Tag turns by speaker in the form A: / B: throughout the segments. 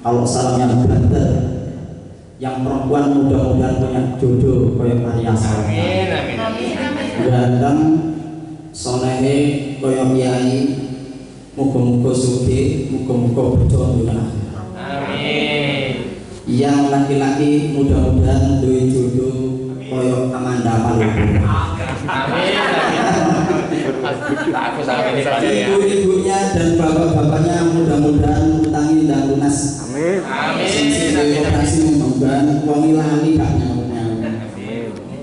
A: Kalau salamnya banter, yang perempuan mudah-mudahan punya jodoh kayak Maria Sarah.
B: Amin, amin, amin.
A: Ganteng, solehe kayak Kiai, muga-muga sugih, muga-muga berjodoh dengan
B: Amin.
A: Yang laki-laki mudah-mudahan duwe jodoh kayak Amanda Malopo.
B: Amin, aku sangat ini saja ya.
A: Ibu-ibunya dan bapak-bapaknya mudah-mudahan utangi dan lunas.
C: Amin.
B: Amin.
A: Operasi mudah-mudahan wong lali gak nyawa-nyawa.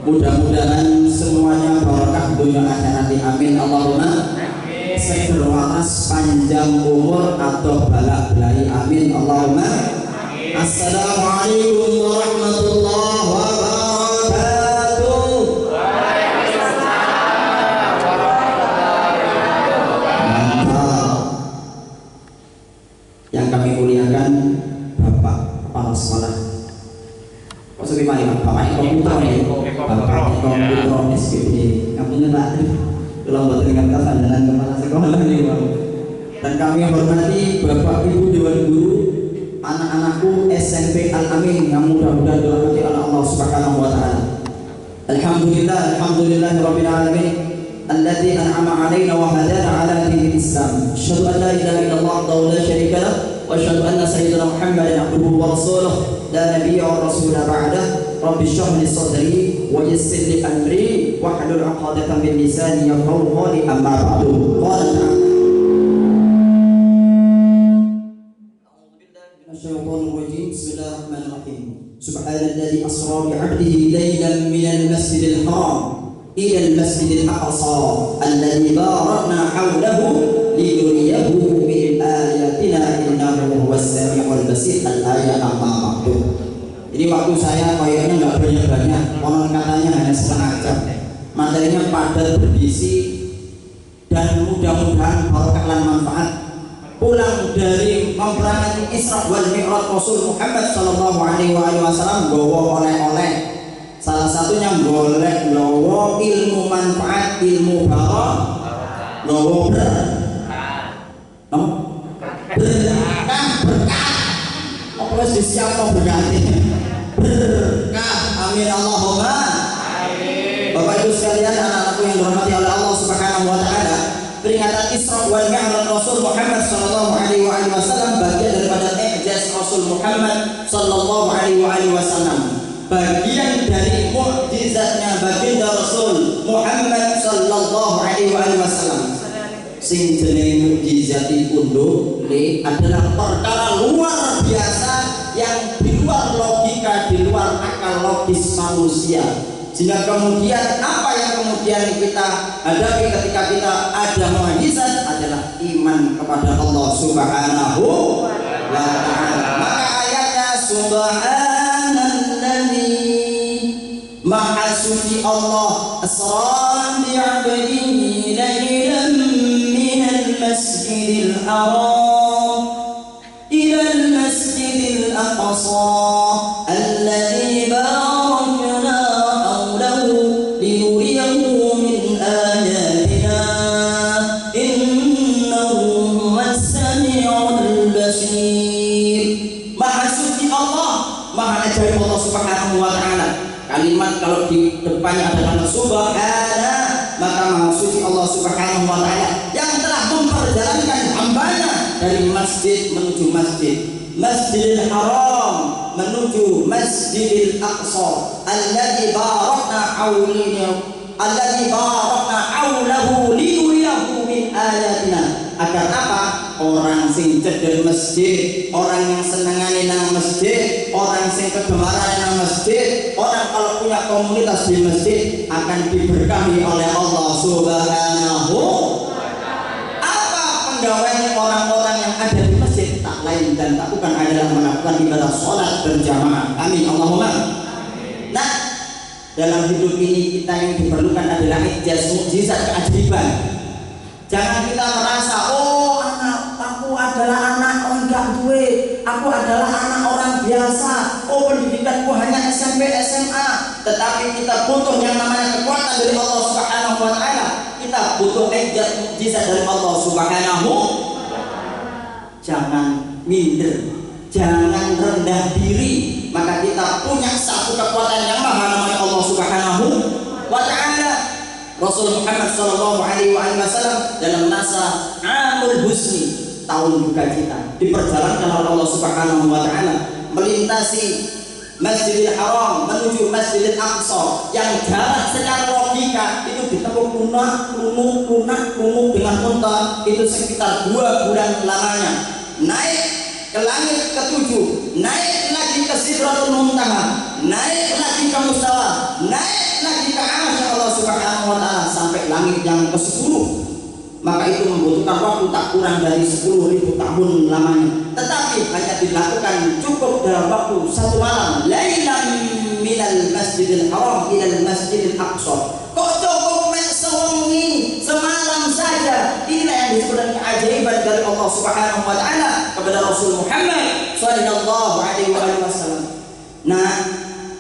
A: Mudah-mudahan semuanya barokah dunia akhirat. Amin Allahumma. Seger waras panjang umur atau balak belai. Amin Allahumma. Assalamualaikum warahmatullahi wabarakatuh. Yang kami muliakan Bapak Kepala Sekolah. Maksudnya Pak Iman, Bapak Komputer ya, Bapak Komputer SPB. Ngapunten Pak, kalau buat dengan kesandaran Kepala Sekolah ini Pak. Dan kami hormati Bapak Ibu Dewan Guru, anak-anakku SMP Al-Amin yang mudah-mudahan dirahmati oleh Allah Subhanahu wa taala. Alhamdulillah, alhamdulillahirabbil alamin. الذي أنعم علينا وهدانا على دين الإسلام. أشهد أن لا إله إلا الله وحده لا شريك له وأشهد أن سيدنا محمدا عبده ورسوله لا نبي ورسول بعده. رب اشرح لي صدري ويسر لي أمري واحلل عقدة من لساني يفقهوا قولي أما بعد. قال تعالى أعوذ بالله من الشيطان الرجيم. بسم الله الرحمن الرحيم. سبحان الذي أسرى بعبده ليلا من المسجد الحرام إلى المسجد الأقصى الذي باركنا حوله لنريه من آياتنا إنه هو السميع البصير. الآية 4. Jadi waktu saya kayaknya nggak banyak-banyak, konon katanya hanya setengah jam. Materinya padat berisi dan mudah-mudahan barokah dan manfaat. Pulang dari memperingati Isra wal Mi'raj Rasul Muhammad Sallallahu Alaihi Wasallam bawa oleh-oleh. Salah satunya golek lowo ilmu manfaat, ilmu barokah, lowo berkah. Apa sih siapa berkati? Berkah. Amin Allahumma. Amin. Bapak Ibu sekalian, anak-anakku yang dirahmati oleh Allah Subhanahu wa taala, peringatan Isra wal Mi'raj Rasul Muhammad sallallahu alaihi wasallam bagian daripada i'jaz Rasul Muhammad sallallahu alaihi wasallam. Bagian dari mukjizatnya baginda Rasul Muhammad sallallahu alaihi wasallam. Sing jenenge mukjizat unduh adalah perkara luar biasa yang di luar logika, di luar akal logis manusia. Sehingga kemudian apa yang kemudian kita hadapi ketika kita ada mukjizat adalah iman kepada Allah Subhanahu wa taala. Maka ayatnya Maha suci Allah asra bi'abdihi laylan minal masjidil haram ila al-masjidil aqsa alladhi barakna hawlahu linuriyahu min ayatina innahu huwas sami'ul basir. Maha suci Allah, maha ajaib Allah Subhanahu wa taala. Kalimat kalau di depannya ada kata subhana, maka maha suci Allah Subhanahu wa taala yang telah memperjalankan hambanya dari masjid menuju masjid, Masjidil Haram menuju Masjidil Aqsa alladzi barakna haulahu linuriyahu min ayatina. Agar apa? Orang sing cedek masjid, orang yang senengane nang masjid, orang sing kegemaran nang masjid, orang kalau punya komunitas di masjid akan diberkahi oleh Allah Subhanahu. Apa penggawaian orang-orang yang ada di masjid? Tak lain dan tak bukan adalah melakukan ibadah sholat berjamaah. Amin Allahumma. Nah, dalam hidup ini kita yang diperlukan adalah ijaz, mukjizat, keajaiban. Jangan kita merasa, oh aku adalah anak orang gak duwe, aku adalah anak orang biasa, oh pendidikanku hanya SMP, SMA. Tetapi kita butuh yang namanya kekuatan dari Allah Subhanahu wa taala. Kita butuh ijaz, mukjizat dari Allah Subhanahu. Jangan minder jangan rendah diri. Maka kita punya satu kekuatan yang maha, namanya Allah Subhanahu wa Ta'ala. Rasul Muhammad sallallahu alaihi wasallam dalam masa Amul Husni, tahun duka kita, diperjalankan oleh Allah Subhanahu wa Ta'ala melintasi Masjidil Haram menuju Masjidil Aqsa yang jarak secara logika itu ditempuh lunak dengan unta itu sekitar 2 bulan lamanya. Naik ke langit ke-7, naik lagi ke Sidratul Muntaha, naik lagi ke Mustawa, naik lagi ke Arsy Allah Subhanahu wa Ta'ala sampai langit yang ke-10. Maka itu membutuhkan waktu tak kurang dari 10.000 tahun lamanya. Tetapi hanya dilakukan cukup dalam waktu 1 malam. Lailan minal Masjidil Haram ilal Masjidil Aqsa. Kok cukup sewengi semalam saja? Inilah yang disebut dengan keajaiban dari Allah Subhanahu wa Ta'ala kepada Rasul Muhammad sallallahu alaihi wasallam. Nah,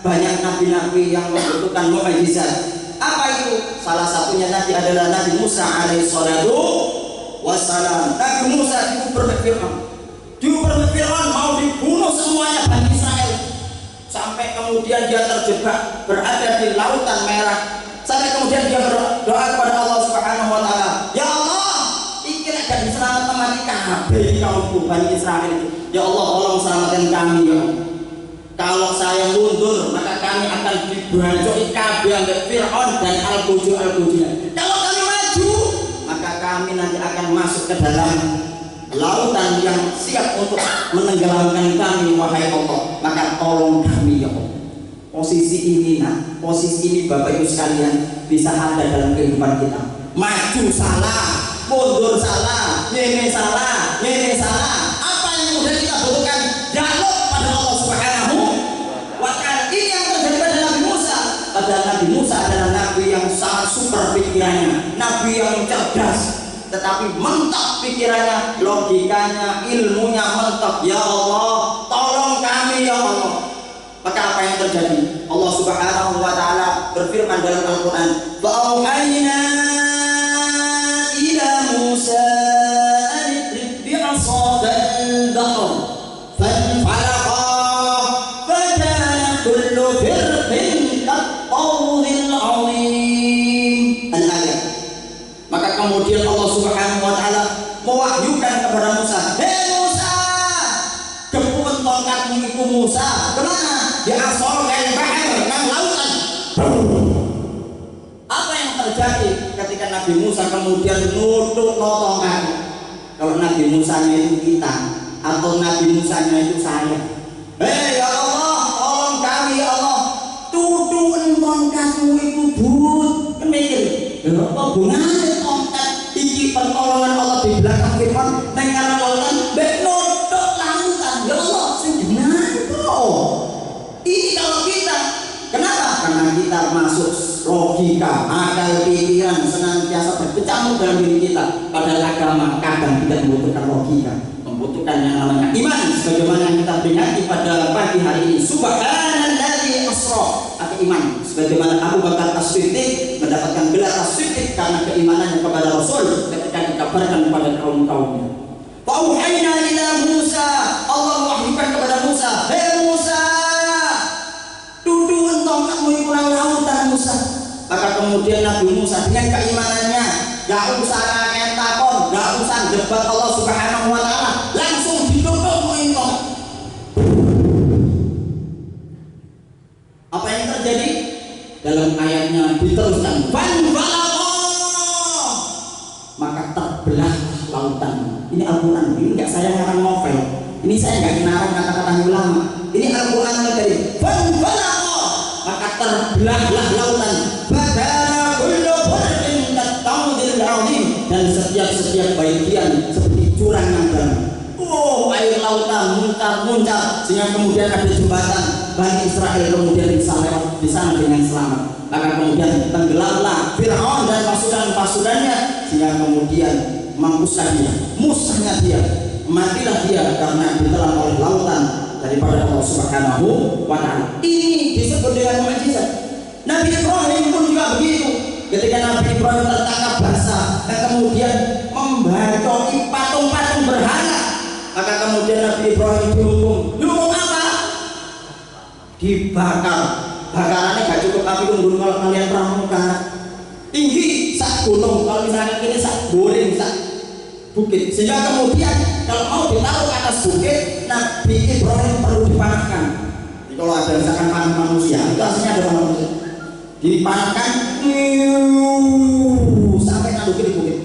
A: banyak nabi-nabi yang membutuhkan mukjizat. Apa itu? Salah satunya Nabi adalah Nabi Musa alaihissalatu wassalam. Nabi Musa diuber Fir'aun mau dibunuh semuanya Bani Israel. Sampai kemudian dia terjebak berada di Lautan Merah. Sampai kemudian dia berdoa kepada Allah Subhanahu wa Ta'ala, ya Allah, iki nek gak diselamatkan mati kabeh kaumku Bani Israel. Ya Allah, tolong selamatkan kami ya Allah. Kalau saya mundur maka kami akan dibanjoi kabeh ambek Fir'aun dan al-Qudus. Kalau kami maju maka kami nanti akan masuk ke dalam lautan yang siap untuk menenggelamkan kami, wahai Allah. Maka tolong kami ya Allah. Posisi ini Bapak Ibu sekalian bisa ada dalam kehidupan kita. Maju salah, mundur salah, ini salah. Apa yang kemudian kita butuhkan? Jaluk pada Allah Subhanahu wa Ta'ala. Ini yang terjadi pada Nabi Musa. Padahal Nabi Musa adalah nabi yang sangat super pikirannya, nabi yang cerdas, tetapi mentok pikirannya, logikanya, ilmunya mentok. Ya Allah, tolong kami ya Allah. Maka apa yang terjadi? Allah Subhanahu wa Ta'ala berfirman dalam Al-Quran, fa'auhayna ila Musa an idrib bi'asaka al-bahr fanfalaqa fakana kullu firqin kattawdil 'azim. Al-ayat. Maka kemudian Allah Subhanahu wa Ta'ala mewahyukan kepada Musa, hei Musa, gempur tongkatmu itu Musa. Kemana? Di asal kayak bahar nang lautan. Apa yang terjadi ketika Nabi Musa kemudian nutup tongkat? Kalau Nabi Musanya itu kita atau Nabi Musanya itu saya. Hei ya Allah, tolong kami ya Allah. Tutup tongkatmu itu but. Kan mikir, apa gunanya tongkat? Iki pertolongan Allah di belakang Fir'aun nang kana lautan, mbek nutup lautan. Ya Allah, sing benar kok. Ini kalau kita, kenapa? Karena kita masuk logika, akal pikiran senantiasa berkecamuk dalam diri kita. Padahal agama kadang tidak membutuhkan logika, membutuhkan yang namanya iman. Sebagaimana yang kita peringati pada pagi hari ini, Subhanalladzi asra, atau iman. Sebagaimana Abu Bakar As-Siddiq mendapatkan gelar As-Siddiq karena keimanannya kepada Rasul ketika dikabarkan kepada kaum-kaumnya. Fa'auhayna ila Musa, Allah wahyukan kepada Musa, hei Musa, tuduhan tongkatmu itu lautan Musa. Maka kemudian Nabi Musa dengan keimanannya, gak usah kakek takon, gak usah debat Allah Subhanahu wa Ta'ala, langsung dituduh itu. Apa yang terjadi? Dalam ayatnya diteruskan, maka terbelah lautan. Ini Al-Quran, ini enggak saya ngarang novel, ini saya enggak ngarang kata-kata ulama. Ini Al-Quran dari maka terbelahlah lautan. Dan setiap bagian seperti jurang yang dalam. Air lautan muncul sehingga kemudian ada jembatan Bani Israel kemudian bisa lewat di sana dengan selamat. Maka kemudian tenggelamlah Fir'aun dan pasukan-pasukannya sehingga kemudian mampuslah dia, musnahnya dia, matilah dia karena ditelan oleh lautan daripada Allah Subhanahu wa Ta'ala. Ini disebut dengan mukjizat. Nabi Ibrahim pun juga begitu. Ketika Nabi Ibrahim tertangkap basah dan kemudian membacoi patung-patung berhala, maka kemudian Nabi Ibrahim dihukum dibakar. Bakarannya gak cukup api unggun kalau kalian pramuka tinggi sak gunung, kalau misalnya ini sak goreng sak bukit, sehingga kemudian kalau mau ditaruh ke atas bukit Nabi Ibrahim perlu dipanaskan. Jadi kalau ada misalkan panah manusia itu aslinya ada panah manusia dipanaskan sampai ke bukit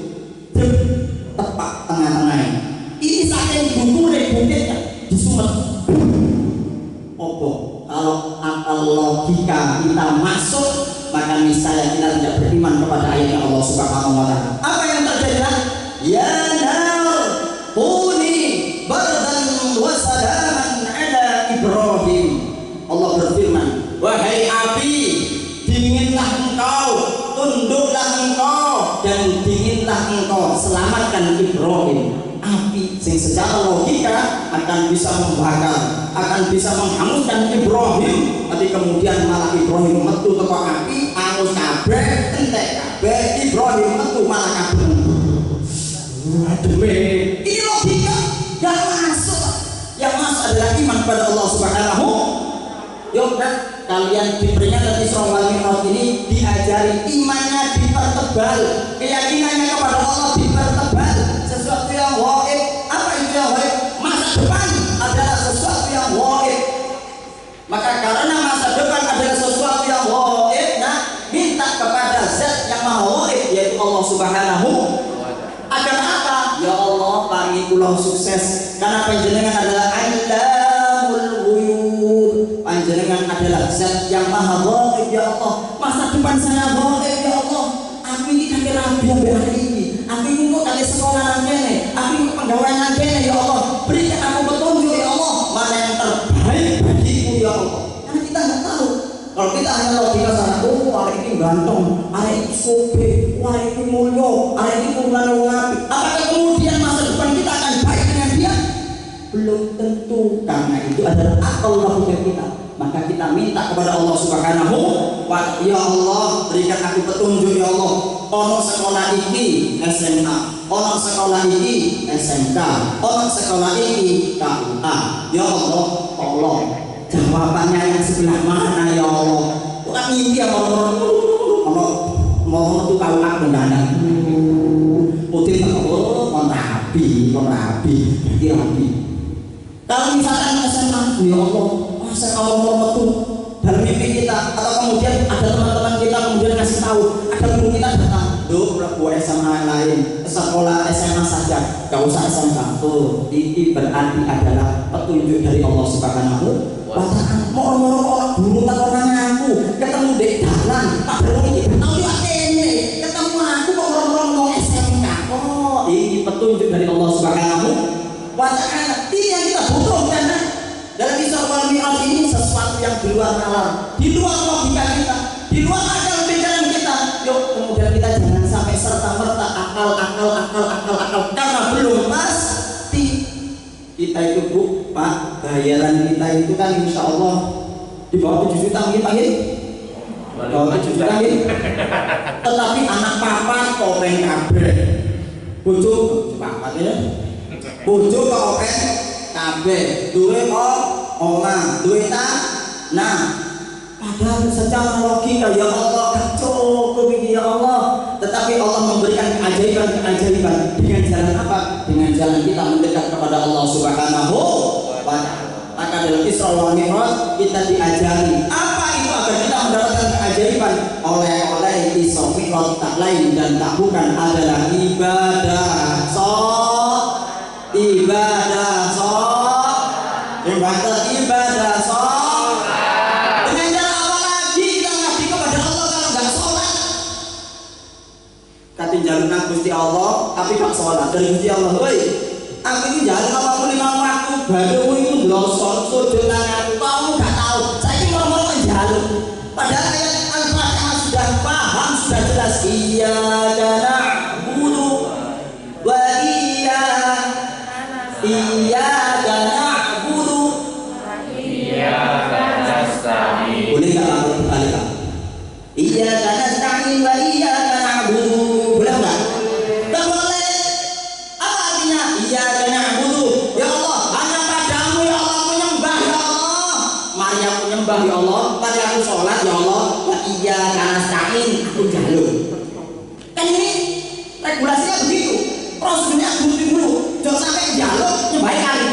A: tepat tengah-tengahnya. Ini saking gugur bukitnya disumet. Opo kalau akal logika kita masuk, maka niscaya kita tidak beriman kepada ayat Allah Subhanahu wa taala. Apa yang terjadi? Ya nar kuni bardan wa salaman ala Ibrahim. Allah berfirman, wahai api, dinginlah engkau, tunduklah engkau, dan dinginlah engkau, selamatkan Ibrahim. Api sing secara logika akan bisa membakar, akan bisa menghanguskan Ibrahim, tapi kemudian malah Ibrahim metu teko api, angus kabeh, entek kabeh, Ibrahim metu malah kabeh. Waduh, ini logika gak masuk. Yang masuk adalah iman pada Allah Subhanahu. Yuk, dan kalian di peringatan Isra wal Mi'raj ini diajari imannya dipertebal, keyakinannya kepada Allah dipertebal. Sesuatu yang gaib, apa itu yang gaib? Masa depan adalah sesuatu yang gaib. Maka karena masa depan adalah sesuatu yang gaib, nah minta kepada Zat yang Maha Gaib, yaitu Allah Subhanahu. Agar apa? Ya Allah, paringi kula sukses karena panjenengan adalah Allamul Ghuyub. Panjenengan adalah Zat yang Maha Gaib ya Allah. Masa depan saya gaib ya Allah. Aku ini kan rabi hari ini. Aku ini kok kali sekolah nanti, aku ini pegawai nanti ya Allah. Berikan aku petunjuk ya Allah, mana yang terbaik bagiku ya Allah. Karena kita nggak tahu. Kalau kita hanya logika sana, oh hari ini ganteng, hari ini sobe, hari ini mulyo, hari ini turunan ngapi. Apakah kemudian masa depan kita akan baik dengan dia? Belum tentu. Karena itu adalah akal logika kita. Maka kita minta kepada Allah Subhanahu wa ta'ala, ya Allah, berikan aku petunjuk ya Allah. Ono sekolah ini SMA, ono sekolah ini SMK, ono sekolah ini KUA. Ya Allah, tolong jawabannya yang sebelah mana ya Allah. Orang India mau itu KUA mendadak. Putih tak mau rapi, berarti rapi. Kalau misalkan SMA, ya Allah, masa kalau mau metu dalam mimpi kita, atau kemudian ada teman-teman kita kemudian ngasih tahu, ada guru kita datang, tuh buat SMA lain, sekolah SMA saja, gak usah SMK. Tuh, ini berarti adalah petunjuk dari Allah Subhanahu wa ta'ala. Mau orang guru tak orang aku ketemu di jalan, tak perlu ini, tahu dia ini, ketemu aku kok orang mau SMK. Oh, ini petunjuk dari Allah Subhanahu wa ta'ala. Ini yang kita butuhkan. Dalam Isra wal Mi'raj ini sesuatu yang di luar nalar, di luar logika kita, di luar akal pikiran kita. Yuk, kemudian kita jangan sampai serta-merta akal, karena belum pasti. Kita itu Bu, Pak, bayaran kita itu kan insya Allah di bawah 7 juta mungkin Pak ya? Di bawah 7 juta ya? Tetapi anak papa koreng kabeh, bojo papat ya, bojo koreng kabeh, duwe omah, duwe nah, padahal secara logika ya Allah gak cukup ini ya Allah. Tetapi Allah memberikan keajaiban dengan jalan apa? Dengan jalan kita mendekat kepada Allah Subhanahu wa ta'ala. Maka dalam Isra wal Mi'raj kita diajari apa itu agar kita mendapatkan keajaiban. Oleh Isra Mi'raj tak lain dan tak bukan adalah ibadah sholat. Dengan cara apa lagi kita ngabdi kepada Allah kalau nggak sholat? Kati jalur Gusti Allah tapi gak sholat dari Gusti Allah. Woi, aku ini jalan apa 5 waktu baru itu belum sholat sujud nang aku gak tahu. Saya ini mau jalur. Padahal ayat Al-Fatihah sudah paham, sudah jelas. Iyyaka na'budu wa iyyaka na'budu nasta'in. Boleh enggak aku kembali Pak? Iyyaka nasta'in wa iyyaka na'budu. Boleh enggak? Tak boleh. Apa artinya iyyaka na'budu? Ya Allah, hanya padamu ya Allah menyembah ya Allah. Mari aku menyembah nyembah ya Allah, mari aku sholat ya Allah, wa iyyaka nasta'in, aku jaluk. Kan ini regulasinya begitu. Prosedurnya dulu, jangan sampai jaluk nyembah kali.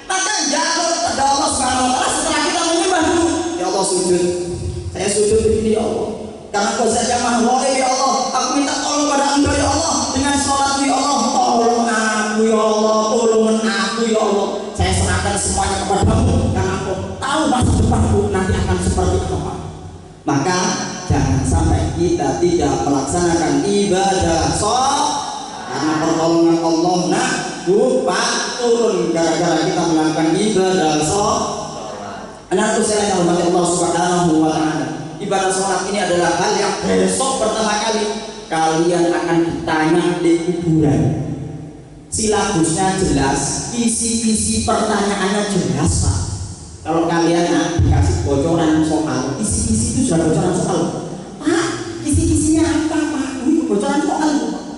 A: Maka jaluk pada Allah Subhanahu wa taala setelah kita menyembah dulu. Ya Allah sujud. Saya sujud begini ya Allah. Karena kau saja Maha ya Allah. Aku minta tolong pada Engkau ya Allah dengan sholat ya Allah. Tolong aku ya Allah, tolong aku ya Allah. Saya serahkan semuanya kepadamu karena Engkau tahu masa depanku nanti akan seperti apa. Maka jangan sampai kita tidak melaksanakan ibadah sholat karena pertolongan Allah nak lupa turun gara-gara kita melakukan ibadah sholat. Anakku saya yang hormati Allah Subhanahu wa taala. Ibadah sholat ini adalah hal yang besok pertama kali kalian akan ditanya di kuburan. Silabusnya jelas, isi-isi pertanyaannya jelas Pak. Kalau kalian dikasih bocoran soal, isi-isi itu sudah bocoran soal. Pak, isi-isinya apa Pak? Bocoran soal.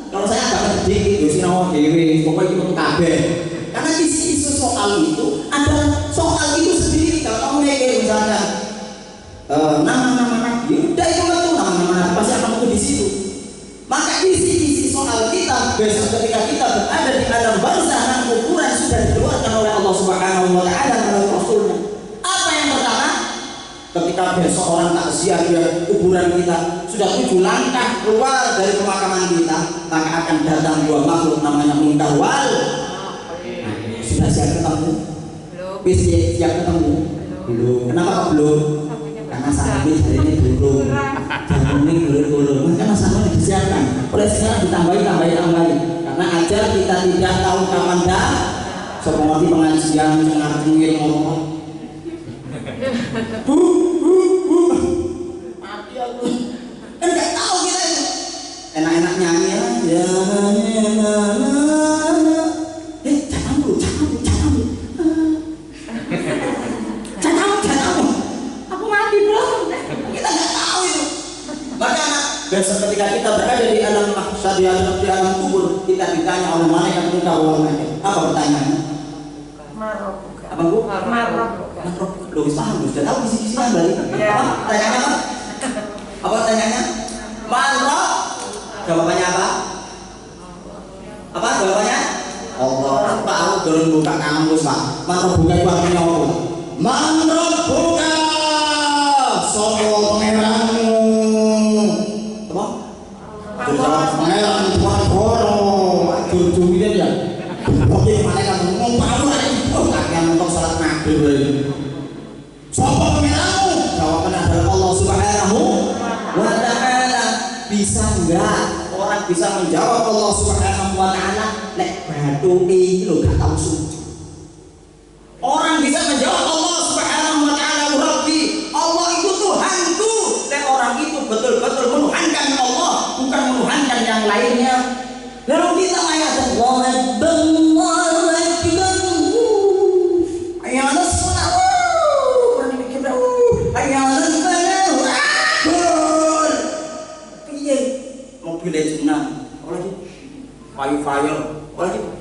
A: Kalau saya agak gede, itu sinau dewi, pokoknya itu kabeh. Karena isi-isi soal itu adalah soal itu sendiri. Kalau kamu mikir misalnya nama-nama ya udah itu betul nama-nama pasti akan muncul di situ. Maka isi-isi soal kita besok ketika kita berada di alam barzah dan kuburan sudah dikeluarkan oleh Allah Subhanahu wa taala melalui Rasulnya. Apa yang pertama? Ketika besok orang takziah di kuburan kita sudah 7 langkah keluar dari pemakaman kita, maka akan datang 2 makhluk namanya munkar wal. Sudah siap ketemu? Belum. Siap ketemu? Belum. Kenapa kok belum? Karena sampai hari ini belum. Jangan ini belum. Karena sama disiapkan. Oleh sekarang ditambahi. Karena ajar kita tidak tahu kapan dah. Seperti pengajian cengar-cengir ngomong. Mati aku. Kan nggak tahu kita itu. Enak-enak nyanyi ya. Besok ketika kita berada di alam mahsyar, di alam kubur, kita ditanya oleh malaikat munkar wal nakir. Apa pertanyaannya?
C: Marrobuka.
A: Apa Bu?
C: Marrobuka.
A: Loh, paham, sudah tahu isi-isinya berarti. Apa? Pertanyaannya apa? Apa pertanyaannya? Marrob. Jawabannya apa? Apa jawabannya? Allah. Pak, aku turun buka kampus Pak. Marrobuka itu artinya apa? Marrobuka. Sopo pangeranmu. Pangeran Tuhan jujur ya. Oke, malaikat ngomong baru kalian untuk salat maghrib. Siapa pangeranmu? Jawabannya adalah Allah Subhanahu wa taala. Bisa enggak orang bisa menjawab Allah Subhanahu wa taala nek batu iki lho gak tahu sujud. Orang bisa menjawab Allah Subhanahu wa taala Rabbi, Allah itu Tuhanku. Nek orang itu betul-betul menuhankan Allah, bukan menuhankan yang lainnya. Lalu kita ayat Allahu Akbar, Allahu Akbar. Ayat salat. Ayat salat. Piye? Mobil jenang. Ora iki. Fire. Ora iki.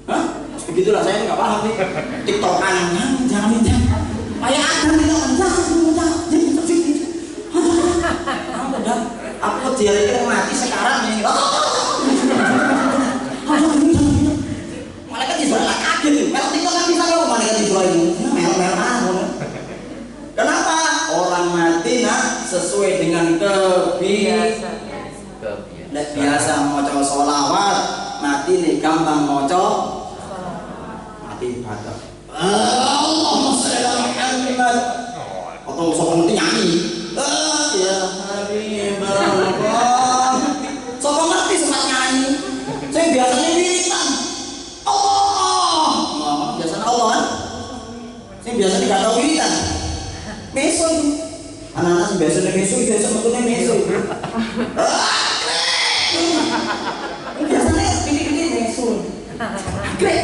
A: Hah? Begitulah saya enggak paham nih. TikTokan jangan minta. Kayak ada jangan. Aku dia mati sekarang nih. Malaikat Israel kaget. Kalau TikTok kan bisa loh malaikat Israel ini. Mel-melan. Kenapa? Orang mati sesuai dengan kebiasaan. Biasa maca sholawat, mati nih gampang maca mati ibadah. Allahumma sholli ala Muhammad. Atau sok ngerti nyanyi. Ya Habibullah. Sok ngerti semat nyanyi. Saya biasanya wiritan. Allah. Biasanya Allah kan. Saya biasanya enggak tahu wiritan. Meso itu. Anak-anak biasanya meso metune meso. Biasanya ini meso. Agrek.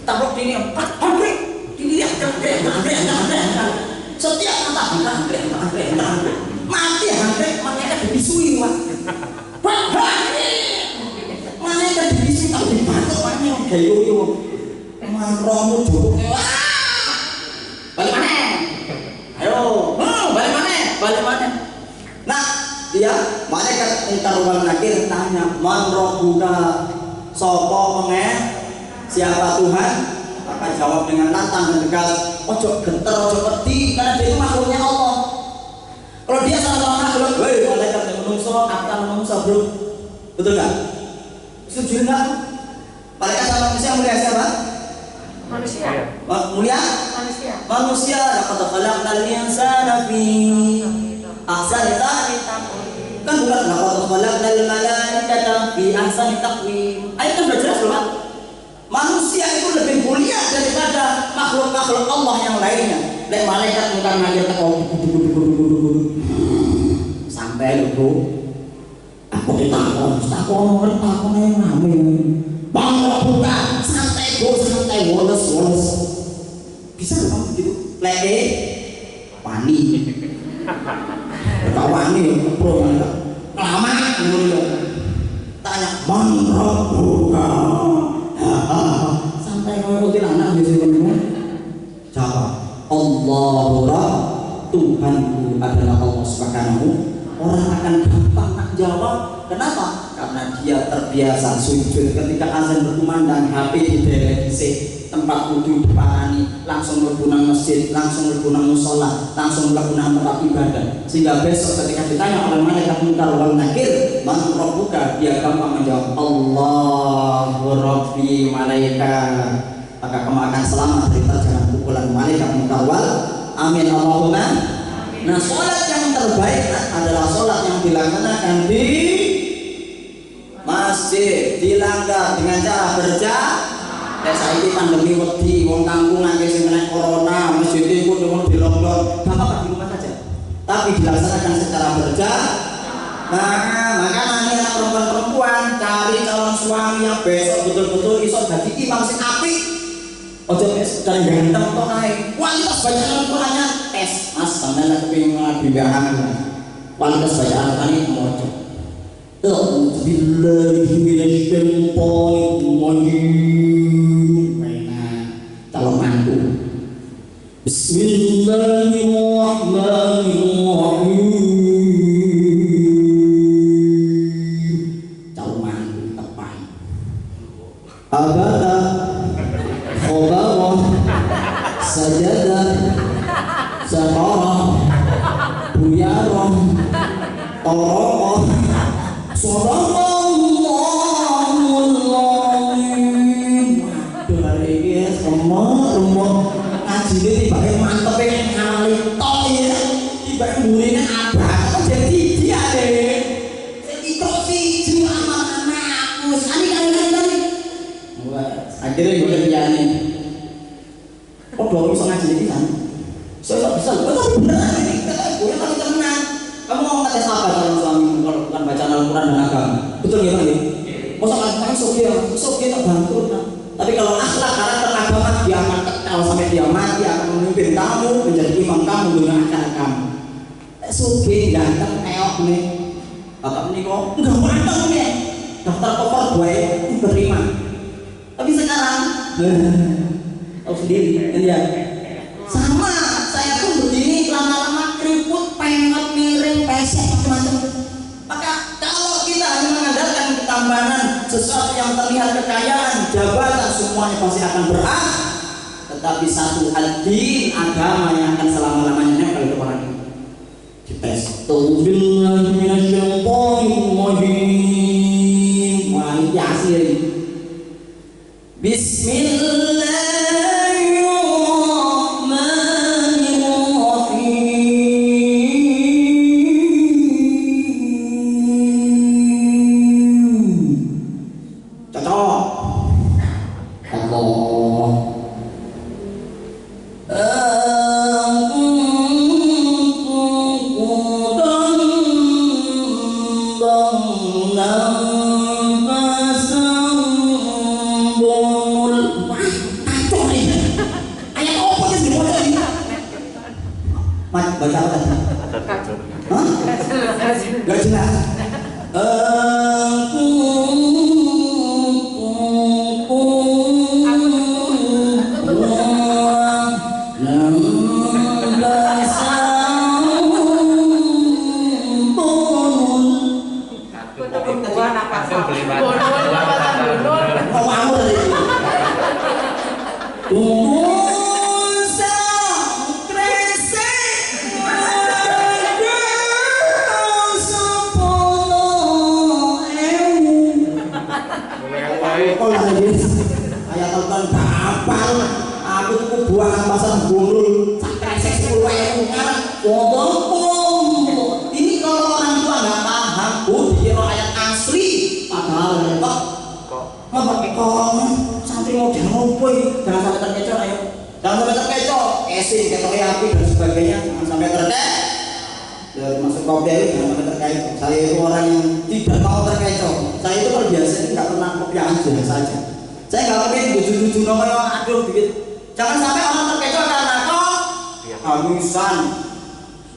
A: Tabrok ini 4 agrek. Dilihat agrek. Setiap kata anggrek. Mati anggrek, malaikat dibisui Pak. Malaikat dibisui tak dibantu mana gayo. Marahmu jorok. Balik mana? Ayo balik mana? Nah, dia malaikat Munkar wal Nakir tanya, "Man rabbuka?" Sapa pengen? Siapa Tuhan? Maka jawab dengan lantang dan tegas, "Ojo genter, ojo wedi, karena dia itu makhluknya Allah." Kalau dia sama makhluk, woi malaikat yang menungso, akan menungso bro, betul nggak? Setuju nggak? Malaikat sama manusia mulia siapa?
C: Manusia.
A: Mulia?
C: Manusia.
A: Manusia. Laqad khalaqnal insana fi ahsani taqwim. Kan bukan laqad khalaqnal malaikata fi ahsani taqwim. Ayat kan sudah jelas loh. Manusia itu lebih mulia daripada makhluk-makhluk Allah yang lainnya. Lek malaikat bukan ngajar teko sampai lho bro. Aku ditakon yang rame. Bang buka santai bro, santai woles. Bisa nggak kamu begitu? Lede wani. Tak wani bro lama dulu. Tanya bang buka. Santai kamu kuntilanak di sini. Jawab Allahu Rabb, Tuhanku adalah Allah Subhanahu. Orang akan gampang nak jawab. Kenapa? Karena dia terbiasa sujud ketika azan berkumandang, HP di televisi, tempat wudhu diparani, langsung mlebu nang masjid, langsung mlebu nang mushola, langsung mlebu nang tempat ibadah. Sehingga besok ketika ditanya oleh malaikat Munkar wal Nakir, "Man rabbuka?" dia gampang menjawab, "Allahu Rabbi." Malaikat, maka kamu akan selamat dari terjangan pukulan malaikat Munkar wal Amin Allahumma. Nah, sholat yang terbaik adalah sholat yang dilaksanakan di masjid, dilanggar dengan cara berjamaah. Saiki pandemi wedi, wong kampung akeh sing kena corona, masjid iku di lockdown, gak apa-apa di rumah saja. Tapi dilaksanakan secara berjamaah. Nah, maka nanti anak perempuan cari calon suami yang besok betul-betul iso dadi imam sing apik. Ojo sekali ganteng kok naik. Kualitas bacaan Al-Qur'annya tes. Mas, sampeyan lek kepengin ngabimbingan. Kualitas bacaan Al-Qur'an moco. A'udzu billahi minasyaitonir rajim. Calon mantu. Bismillahirrahmanirrahim. Calon mantu tepan. Abada khobarah sajadah sakarah buyarah torokoh sadaqallahul azim. Dari ini semua ngaji ini tiba-tiba mantep yang ngamali tok ya, tiba-tiba muridnya abad jadi dia deh jadi trofi semua anak-anak aku sekali akhirnya gue lihatnya kok dong bisa ngaji ini kan saya bisa tapi beneran ini kata gue tapi tenang. Kamu mau ngetes apa calon suami kalau bukan bacaan Al-Quran dan agama? Betul ya Bang? Masa kan sok tak bantu nah. Tapi kalau akhlak karakter agama dia akan kekal sampai dia mati, akan memimpin kamu menjadi imam kamu dengan akhlak kamu. Suge ganteng eok nih bapak ini kok enggak manteng nih daftar koper gue berima. Tapi sekarang tahu sendiri kan ya sama saya pun begini lama-lama keriput pengen miring pesek macam-macam. Maka kalau kita hanya mengandalkan ketambahan sesuatu yang terlihat kekayaan jabatan semuanya pasti akan berakhir. Tetapi satu ad-din agama yang akan selama-lamanya nempel di orang ini. Dites. Tubillahi minasyaitonirrajim. Wah ini asli. Bismillahirrahmanirrahim. Cocok. Allah. Baca apa tadi? Hah? Gak jelas. buangan pasar burul sampai seksual ngarang ngomong. Ini kalau orang tua nggak paham, dikira ayat asli, padahal kok pakai santri model ngopo ini, jangan sampai terkecoh ayo, jangan sampai terkecoh, esing ketok api dan sebagainya, jangan sampai terkecoh. Dari masuk kopi jangan sampai terkecoh. Saya itu orang yang tidak mau terkecoh. Saya itu kalau biasa nggak pernah kopi aja saja. Saya nggak pengen lucu-lucu namanya, aduh dikit. Jangan sampai orang terkecoh karena kok hamisan.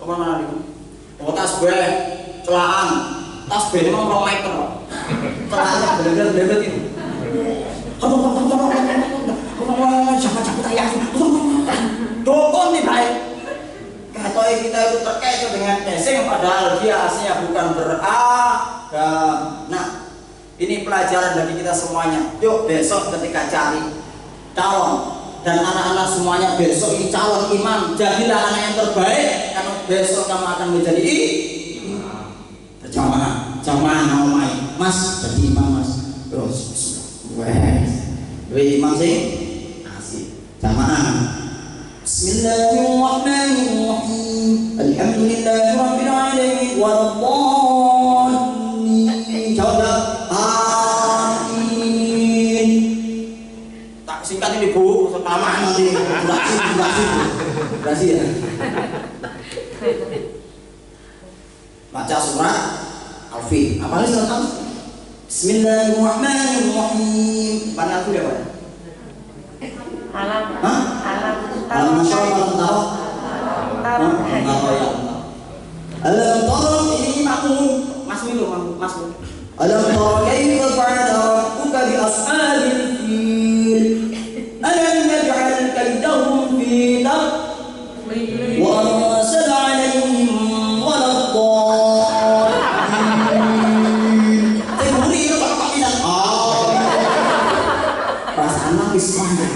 A: Apa mana itu? Oh tas gue, celaan, tas gue memang 2 meter. Celaannya bener-bener itu. Jangan ayah. Dukun nih baik. Katanya kita itu terkecoh dengan casing padahal dia aslinya bukan beragama. Nah, ini pelajaran bagi kita semuanya. Yuk besok ketika cari calon dan anak-anak semuanya besok ini calon imam, jadilah anak yang terbaik karena besok kamu akan menjadi jamaah naumai mas jadi imam mas terus weh imam sih asik jamaah. Bismillahirrahmanirrahim. Alhamdulillahirabbil alamin waladhdallin. Jawab amin. Tak singkat ini Bu, pertama nanti durasi ya. Baca surat Al-Fil. Apalagi surat Al-Fil. Bismillahirrahmanirrahim. Pada aku ya Pak.
C: Alam.
A: Hah? Alam masyarakat alam taruh. Alam taruh ini makmum. Mas Milo, Mas Milo. Alam taruh kaifa fa'ala rabbuka bi ashabil fil. Alam naj'al kaydahum fi tadlil wa arsala 'alayhim waladdallin. Temuri itu Pak Pisan. Perasaan nangis banget.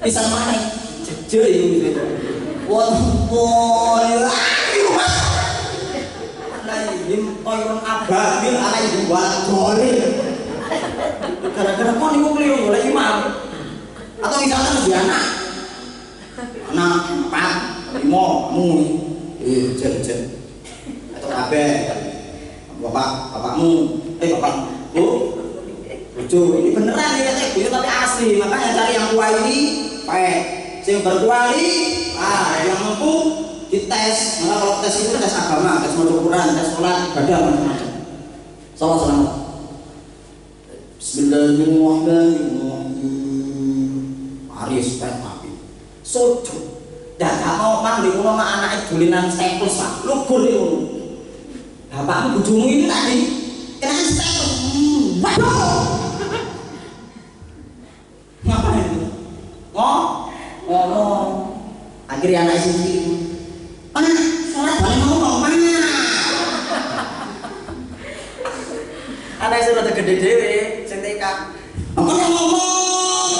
A: Pisang mana? Jejel itu. Wallahi mas. Alaihim toyron ababil alaihim waladhdallin. Gara-gara kok niku keliru oleh imam. Atau misalkan lebih anak 4, 5, jen. Atau kabeh. Bapakmu, bapakku. Lucu, ini beneran ya teh, tapi asli. Makanya cari yang tua ini, yang berkuali, yang mampu dites. Maka kalau tes itu tes agama, tes Quran, tes sholat, ibadah macam-macam. Salam. Bismillahirrahmanirrahim. Aris tes tapi, sujud. Dan gak mau mang di rumah anak bulinan staples pak, lugur di rumah. Bapakmu bujumu ini tadi, kena staples. Waduh. Ngapain itu? Ngomong. Akhirnya anak sendiri. Mana? Sholat balik ngomong mana? Anak itu udah gede dewe, sentekan. Apa yang ngomong?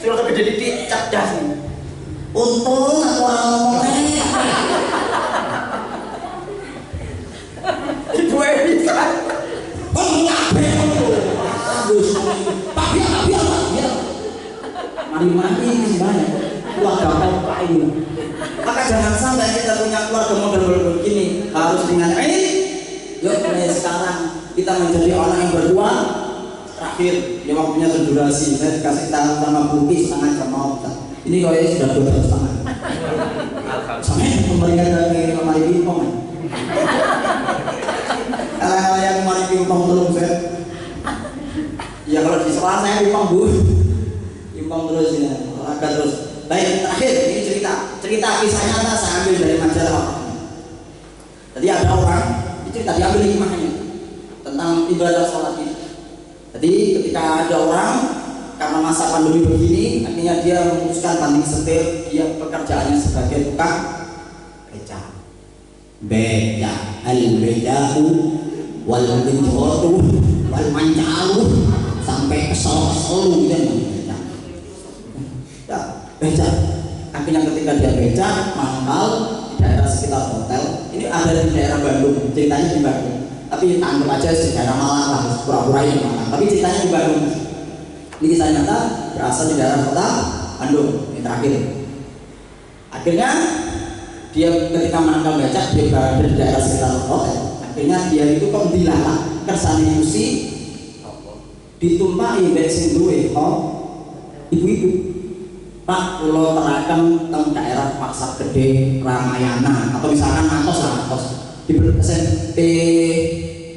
A: Sudah gede didik, cerdas nih. Untung aku orang ngomongnya. Ibu Edi kan? Mari banyak keluarga apa ini. Maka jangan sampai kita punya keluarga model begini. Harus dengan ini. Yuk mulai sekarang kita menjadi orang yang berdua. Terakhir, ini waktunya berdurasi. Saya dikasih tahu sama Buki setengah jam mau. Ini kayaknya sudah 2 jam setengah. Sampai pemberian dari kemari pingpong. Hal-hal yang kemari pingpong terus ya. Ya kalau di sekolah saya pingpong Bu. Pingpong terus ya, olahraga terus. Baik, terakhir ini cerita kisah nyata saya ambil dari majalah. Jadi ada orang, ini cerita diambil hikmahnya tentang ibadah sholat ini. Jadi ketika ada orang karena masa pandemi begini, akhirnya dia memutuskan banting setir, dia pekerjaannya sebagai tukang beca. Beca, al-beda'u wal bidhotu wal mancalu sampai kesel gitu. becak. Akhirnya ketika dia becak mahal di daerah sekitar hotel. Ini ada di daerah Bandung, ceritanya di Bandung. Tapi anggap aja di daerah Malang lah, pura-pura ini Malang. Tapi ceritanya di Bandung. Ini kisah nyata berasal di daerah kota Bandung. Ini terakhir. Akhirnya dia ketika mangkal becak dia berada di daerah sekitar hotel. Akhirnya dia itu kok dilalak kersane musi ditumpahi mbek sing duwe ibu-ibu. Pak, kula terakan teng daerah Pasar Gede Ramayana atau misalkan Matos lah, Matos. Di SMP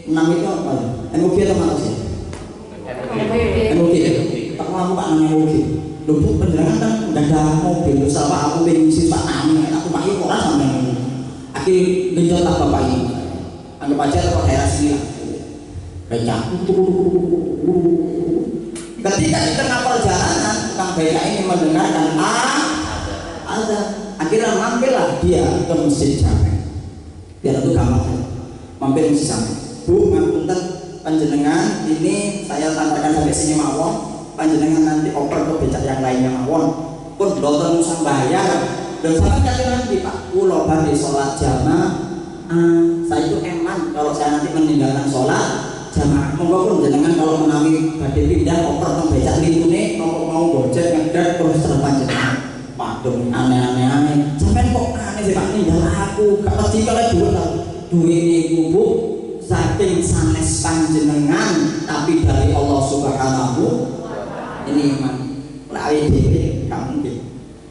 A: 6 itu apa? MUG atau Matos ya? MUG. Tak mau Pak namanya MUG. Lho Bu, penjelangan kan enggak ada mobil. Usah Pak, aku pengen ngisi Pak Nami, aku Pak yuk ora sampe. Akhir genjot tak Bapak ini. Anggap aja ke daerah sini lah. Becak. Ketika di tengah perjalanan tukang becak ini mendengarkan ada, akhirnya mampirlah dia ke masjid Jami. Biar itu gampang. Mampir masjid Jami. Bu, ngapunten panjenengan, ini saya tantarkan sampai sini mawon. Panjenengan nanti oper ke becak yang lainnya mawon. Pun boten usah bayar. Dan sampai kali nanti Pak, kula badhe salat jamaah. Saya itu eman kalau saya nanti meninggalkan sholat jamaah. Monggo pun jenengan kalau menawi badhe pindah oper teng becak litune mau gojek ngedar terus terpanjenengan. Waduh aneh-aneh. Sampeyan kok aneh sih Pak ninggal aku gak wedi kalau duit ta. Duit niku Bu saking sanes panjenengan tapi dari Allah Subhanahu ini iman. Lari dhewe gak mungkin.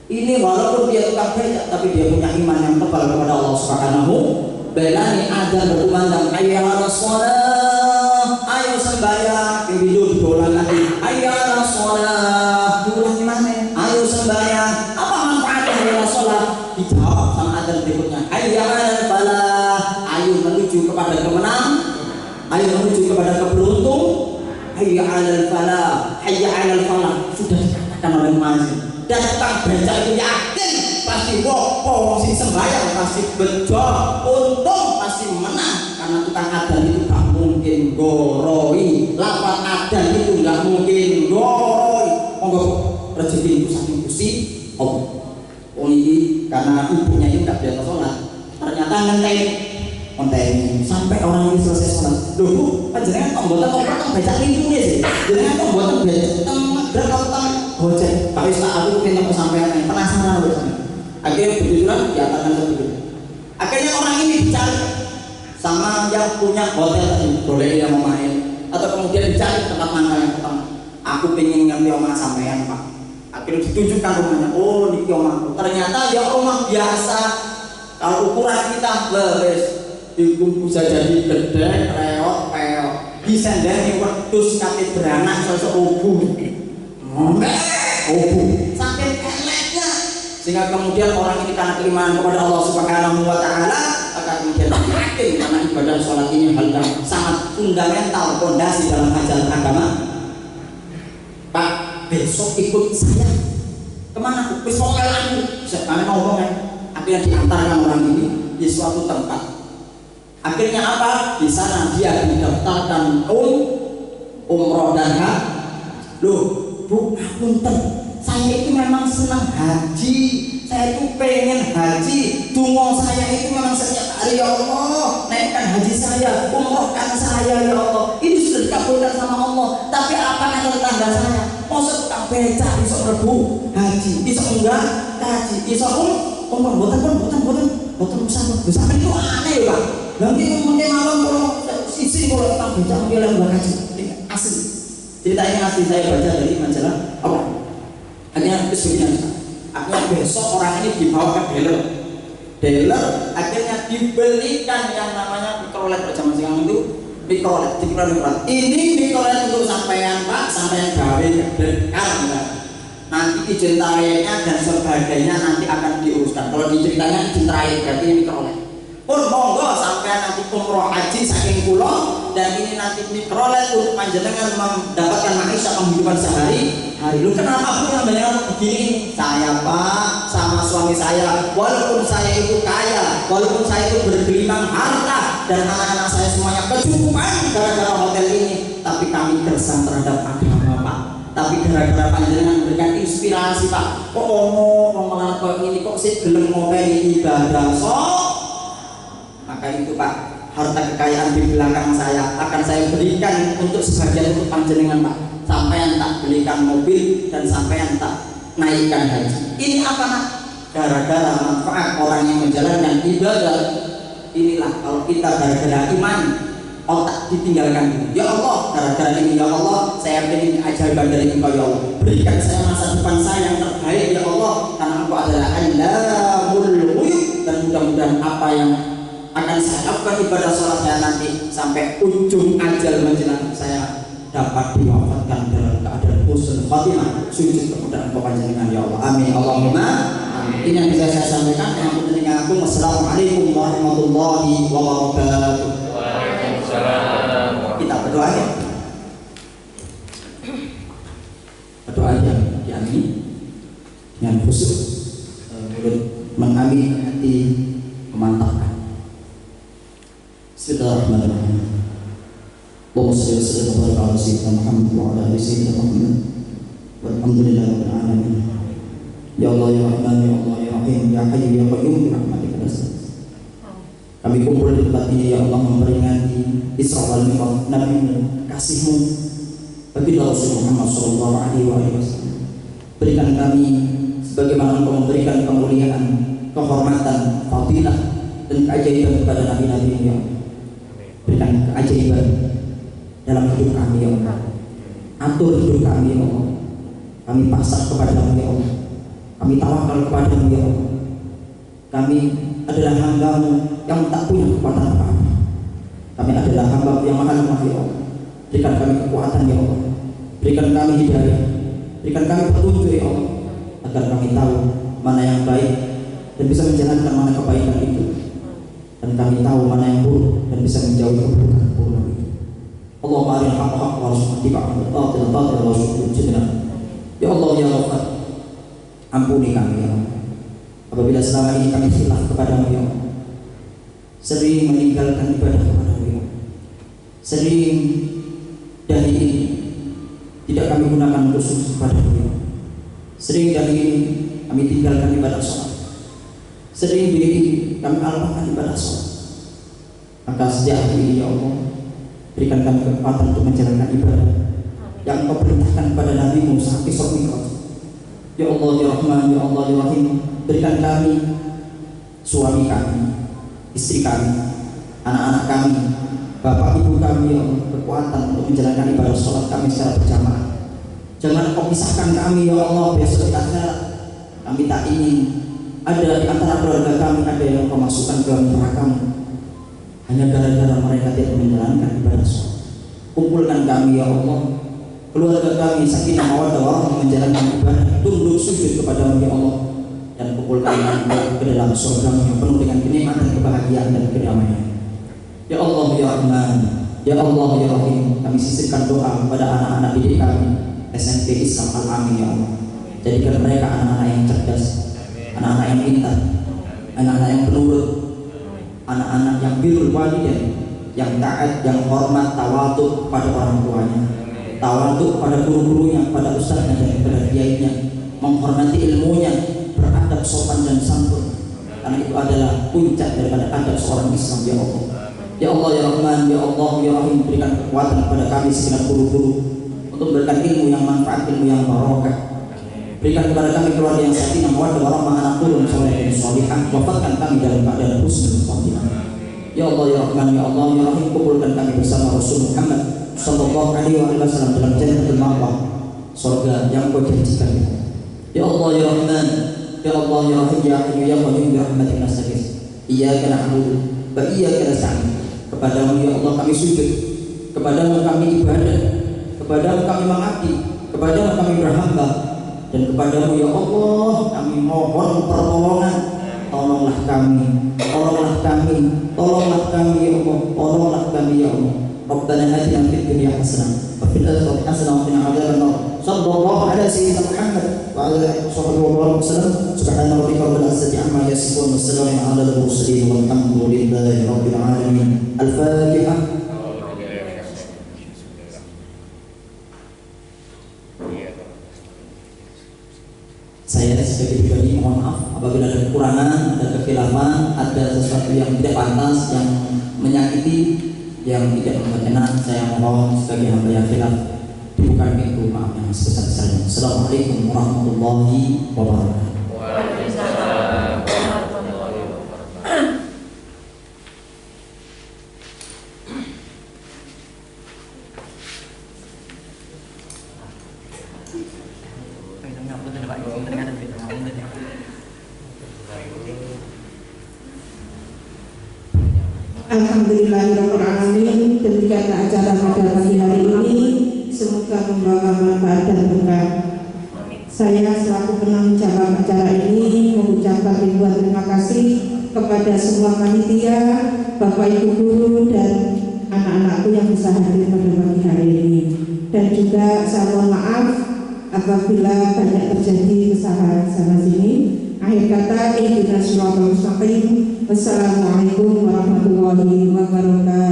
A: Ini walaupun dia tukang becak tapi dia punya iman yang tebal kepada Allah Subhanahu. Belani ada berkumandang hayya 'alas shalah, ayo sembahyang, hidup dolan lagi. Hayya 'alas shalah, dolan mana? Ayo sembahyang. Apa manfaatnya hayya 'alas shalah? Dijawab sama adzan berikutnya. Hayya 'alal falah, ayo menuju kepada kemenangan. Ayo menuju kepada keberuntung. Hayya 'alal falah, hayya 'alal falah. Sudah dikatakan oleh muadzin. Dan tukang becak itu yakin pasti wopo sing sembahyang pasti bejo, untung pasti menang karena tukang adzan itu gak mungkin goroi, lawan adzan itu gak mungkin goroi. Monggo rezeki itu saking Gusti Allah. Oh ini karena ibunya itu gak biasa sholat, ternyata ngenteni sampai orang ini selesai sholat. Loh Bu, panjenengan kok mboten kok becak lintune sih? Jenengan kok mboten becak teng gojek. Pak Ustaz aku pengen sampean penasaran lho. Akhirnya begitulah diatakan seperti itu. Akhirnya orang ini dicari sama yang punya hotel tadi, boleh yang mau main atau kemudian dicari tempat mangkal yang pertama. Aku pengen ngerti omah sampean Pak. Akhirnya ditunjukkan rumahnya. Oh niki omahku. Ternyata ya rumah biasa. Kalau ukuran kita leres, itu bisa jadi gede, reot, peot. Bisa jadi wedhus kate beranak sosok obu. Saking eleknya sehingga kemudian orang ini karena keimanan kepada Allah Subhanahu wa taala akan kemudian yakin karena ibadah sholat ini hal yang sangat fundamental, fondasi dalam ajaran agama. Pak, besok ikut saya kemana? Besok aku saya ngomong kan. Akhirnya diantarkan orang ini di suatu tempat. Akhirnya apa? Di sana dia didaftarkan umroh dan haji. Loh Bu, punten, saya itu memang senang haji. Saya itu pengen haji. Dungo saya itu memang setiap hari ya Allah, naikkan haji saya, umrohkan saya ya Allah. Ini sudah dikabulkan sama Allah. Tapi apa kata tetangga saya? Masa tukang becak bisa rebu haji, bisa enggak haji, bisa umroh, boten usah itu aneh ya Pak. Nanti mungkin malam kalau isi kalau tukang becak dia lagi haji, asli. Cerita ini asli saya baca dari majalah apa? Akhirnya begini, akhirnya besok orang ini dibawa ke dealer, akhirnya dibelikan yang namanya mikrolet pada zaman sekarang itu mikrolet. Ini mikrolet untuk sampean Pak, sampean gawe dekar nanti izin tariknya dan sebagainya nanti akan diuruskan. Kalau diceritanya izin tarik berarti mikrolet. Pun monggo sampean nanti umroh haji saking pulau dan ini nanti mikrolet untuk panjenengan mendapatkan maisha penghidupan sehari-hari. Lu kenapa aku yang banyak begini? Saya Pak sama suami saya, walaupun saya itu kaya, walaupun saya itu bergelimang harta dan anak-anak saya semuanya kecukupan gara-gara hotel ini, tapi kami gersang terhadap agama Pak. tapi gara-gara panjenengan memberikan inspirasi Pak, kok wong malah kok ini kok sih gelem ngopeni ibadah maka itu Pak, harta kekayaan di belakang saya akan saya berikan untuk sebagian untuk panjenengan Pak. Sampean tak belikan mobil dan sampean tak naikkan haji. Ini apa nak? Gara-gara manfaat orang yang menjalankan ibadah. Inilah kalau kita gara-gara iman otak ditinggalkan. Ya Allah, gara-gara ini ya Allah, saya ingin keajaiban dari Engkau ya Allah. Berikan saya masa depan saya yang terbaik ya Allah, karena Engkau adalah Allamul Ghuyub. Dan mudah-mudahan apa yang akan saya lakukan ibadah sholat saya nanti sampai ujung ajal menjelang saya dapat diwafatkan dalam keadaan husnul khatimah, sujud kepada Engkau panjenengan ya Allah. Amin Allahumma amin. Ini yang bisa saya sampaikan. Assalamualaikum warahmatullahi wabarakatuh.
B: Waalaikumsalam.
A: Kita berdoa ya. Berdoa aja diamini dengan khusyuk, mulut mengamini, hati memantapkan. Bismillahirrahmanirrahim. Allahumma shalli wa sallim wa barik ala sayyidina Muhammad wa ala ali sayyidina Muhammad walhamdulillahi rabbil alamin. Ya Allah ya Rahman ya Allah ya Rahim ya Hayyu ya Qayyum bi rahmatika nastaghfir. Kami kumpul di tempat ini ya Allah memperingati Isra wal Mi'raj Nabi-Mu, kasih-Mu bagi Rasul Muhammad sallallahu alaihi wasallam. Berikan kami sebagaimana Engkau memberikan kemuliaan, kehormatan, fadilah dan keajaiban kepada nabi-nabi ya Allah. Berikan keajaiban dalam hidup kami ya Allah. Atur hidup kami ya Allah. Kami pasrah kepada-Mu ya Allah. Kami tawakal kepada-Mu ya Allah. Kami adalah hamba-Mu yang tak punya kekuatan apa-apa. Kami adalah hamba-Mu yang maha lemah ya Allah. Berikan kami kekuatan ya Allah. Berikan kami hidayah. Berikan kami petunjuk ya Allah, agar kami tahu mana yang baik dan bisa menjalankan mana kebaikan itu, dan kami tahu mana yang buruk dan bisa menjauhi keburukan itu. Allahumma arina haqqa haqqa warzuqna ittiba'ahu wa batila batila warzuqna ijtinaba. Ya Allah ya Rabb, ampuni kami ya Allah apabila selama ini kami khilaf kepada-Mu ya Allah, sering meninggalkan ibadah kepada-Mu ya Allah, sering dari ini tidak kami gunakan untuk sujud kepada-Mu ya Allah, sering dari ini kami tinggalkan ibadah sholat, sering dari ini kami alahkan ibadah sholat. Maka sejak hari ini ya Allah, berikan kami kekuatan untuk menjalankan ibadah yang Engkau perintahkan kepada Nabi-Mu saat Isra Mi'raj. Ya Allah ya Rahman ya Allah ya Rahim, berikan kami, suami kami, istri kami, anak-anak kami, bapak ibu kami ya Allah, kekuatan untuk menjalankan ibadah sholat kami secara berjamaah. Jangan Engkau pisahkan kami ya Allah besok di akhirat. Kami tak ingin ada di antara keluarga kami ada yang Engkau masukkan ke neraka-Mu hanya gara-gara mereka tidak menjalankan ibadah sholat. Kumpulkan kami ya Allah, keluarga kami sakinah mawaddah warahmah menjalankan ibadah, tunduk sujud kepada-Mu ya Allah, dan kumpulkan kami ke dalam surga-Mu yang penuh dengan kenikmatan, kebahagiaan dan kedamaian. Ya Allah ya Rahman ya Allah ya Rahim, kami sisihkan doa kepada anak-anak didik kami SMP Islam Al-Amin ya Allah. Jadikan mereka anak-anak yang cerdas, anak-anak yang pintar, anak-anak yang penurut, anak-anak yang birrul walidain, yang taat, yang hormat, tawadhu kepada orang tuanya, tawadhu kepada guru-gurunya, kepada ustaznya dan kepada kiainya, menghormati ilmunya, beradab sopan dan santun, karena itu adalah puncak daripada adab seorang Islam ya Allah. Ya Allah ya Rahman ya Allah ya Rahim, berikan kekuatan kepada kami segenap guru-guru untuk memberikan ilmu yang manfaat, ilmu yang barokah. Berikan kepada kami keluarga yang sakinah mawaddah warahmah, anak turun soleh dan solihah. Wafatkan kami dalam keadaan husnul khatimah. Ya Allah ya Rahman ya Allah ya Rahim, kumpulkan kami bersama Rasul Muhammad sallallahu alaihi wasallam dalam jannatul ma'wa, surga yang Kau janjikan. Ya Allah ya Rahman ya Allah ya Rahim ya Hayyu ya Qayyum bi rahmatika nastaghith. Iyyaka na'budu wa iyyaka nasta'in. Kepada-Mu ya Allah kami sujud, kepada-Mu kami ibadah, kepada-Mu kami mengabdi, kepada-Mu kami berhamba, dan kepada-Mu ya Allah kami mohon pertolongan. Tolonglah kami, tolonglah kami, tolonglah kami ya Allah, tolonglah kami ya Allah. Rabbana atina fid dunya hasanah wa fil akhirati hasanah wa qina adzabannar. Sallallahu ala sayyidina Muhammad wa ala alihi wasallam. Subhana rabbika rabbil izzati amma yasifun wa salamun ala al mursalin walhamdulillahi rabbil alamin. Al-Fatihah. atas yang menyakiti, yang tidak membuat enak, saya mohon sebagai hamba yang khilaf dibuka pintu maaf yang sebesar-besarnya. Assalamualaikum warahmatullahi wabarakatuh.
B: Waalaikumsalam warahmatullahi wabarakatuh.
D: Alhamdulillahirrahmanirrahim. Demikianlah acara pada pagi hari ini, semoga membawa manfaat dan berkah. Saya selaku penanggung jawab acara ini mengucapkan ribuan terima kasih kepada semua panitia, Bapak Ibu guru dan anak-anakku yang bisa hadir pada pagi hari ini. Dan juga saya mohon maaf apabila banyak terjadi kesalahan sana sini. Akhir kata, ihdinas siratal mustaqim. Wassalamualaikum warahmatullahi wabarakatuh.